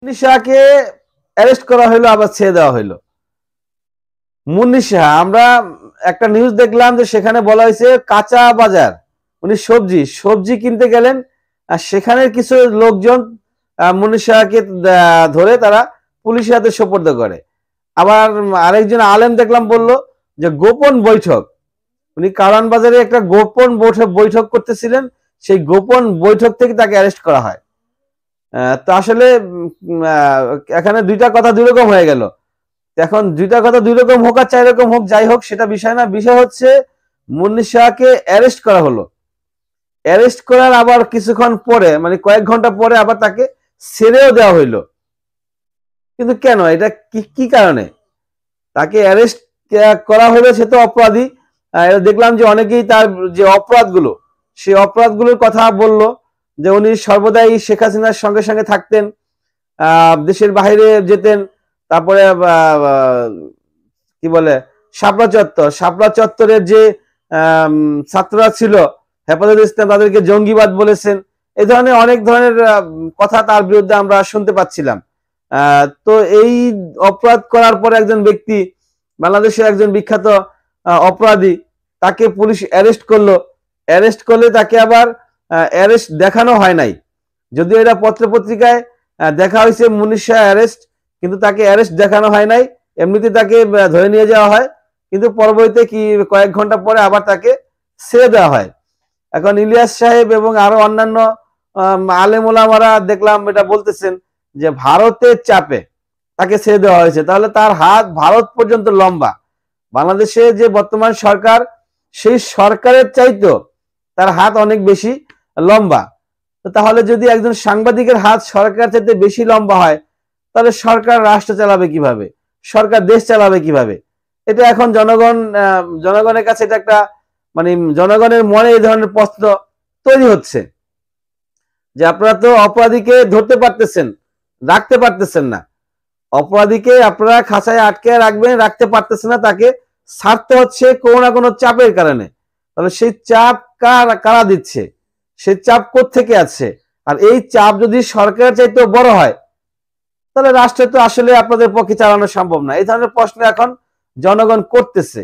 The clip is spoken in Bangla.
মুন্নি অ্যারেস্ট করা হলো, আবার ছেড়ে দেওয়া হলো। মুন্নি শাহ, আমরা একটা নিউজ দেখলাম যে সেখানে বলা হয়েছে কাঁচা বাজার, উনি সবজি কিনতে গেলেন, আর সেখানে কিছু লোকজন মুন্নি শাহকে ধরে তারা পুলিশের হাতে সোপর্দ করে। আবার আরেকজন আলেম দেখলাম বলল যে গোপন বৈঠক, উনি কারওয়ান বাজারে একটা গোপন বৈঠক করতেছিলেন, সেই গোপন বৈঠক থেকে তাকে অ্যারেস্ট করা হয়। তো আসলে এখানে দুইটা কথা দুই রকম হয়ে গেল। এখন দুইটা কথা দুই রকম হোক আর চার রকম হোক, যাই হোক সেটা বিষয় না। বিষয় হচ্ছে মুন্নি শাহকে অ্যারেস্ট করা হলো, অ্যারেস্ট করার আবার কিছুক্ষণ পরে, মানে কয়েক ঘন্টা পরে আবার তাকে ছেড়েও দেওয়া হইলো। কিন্তু কেন, এটা কি কারণে তাকে অ্যারেস্ট করা হলো? সে তো অপরাধী। দেখলাম যে অনেকেই তার যে অপরাধগুলো, সেই অপরাধগুলোর কথা বলল, যে উনি সর্বদাই শেখ হাসিনার সঙ্গে সঙ্গে থাকতেন, দেশের বাইরে যেতেন, তারপরে কি বলে শাপলা চত্বরের যে ছাত্ররা ছিল হেফাজত ইসলাম, তাদেরকে জঙ্গিবাদ বলেছেন। এই ধরনের অনেক ধরনের কথা তার বিরুদ্ধে আমরা শুনতে পাচ্ছিলাম। তো এই অপরাধ করার পর একজন ব্যক্তি, বাংলাদেশের একজন বিখ্যাত অপরাধী, তাকে পুলিশ অ্যারেস্ট করলো। অ্যারেস্ট করলে তাকে আবার অ্যারেস্ট দেখানো হয় নাই, যদিও এটা পত্রপত্রিকায় দেখা হয়েছে মুন্নি শাহ অ্যারেস্ট, কিন্তু তাকে অ্যারেস্ট দেখানো হয় নাই। এমনিতে তাকে ধরে নিয়ে যাওয়া হয়, কিন্তু পরবর্তীতে কয়েক ঘন্টা পরে আবার তাকে ছেড়ে দেওয়া হয়। এখন ইলিয়াস সাহেব এবং আরো অন্যান্য আলেম ওলামারা দেখলাম এটা বলতেছেন যে ভারতের চাপে তাকে ছেড়ে দেওয়া হয়েছে। তাহলে তার হাত ভারত পর্যন্ত লম্বা। বাংলাদেশে যে বর্তমান সরকার, সেই সরকারের চাইতেও তার হাত অনেক বেশি লম্বা। তাহলে যদি একজন সাংবাদিকের হাত সরকার চাইতে বেশি লম্বা হয়, তাহলে সরকার রাষ্ট্র চালাবে কিভাবে, সরকার দেশ চালাবে কিভাবে? এটা এখন জনগণের কাছে এটা একটা, মানে জনগণের মনে এই ধরনের প্রশ্ন তৈরি হচ্ছে যে আপনারা তো অপরাধীকে ধরতে পারতেছেন, রাখতে পারতেছেন না। অপরাধীকে আপনারা খাঁচায় আটকে রাখতে পারতেছেন না, তাকে ছাড়তে হচ্ছে কোনো না কোনো চাপের কারণে। তাহলে সেই চাপ কারা দিচ্ছে, সেই চাপ কোত্থেকে আছে? আর এই চাপ যদি সরকারের চাইতেও বড় হয়, তাহলে রাষ্ট্র তো আসলে আপনাদের পক্ষে চালানো সম্ভব না। এই ধরনের প্রশ্ন এখন জনগণ করতেছে।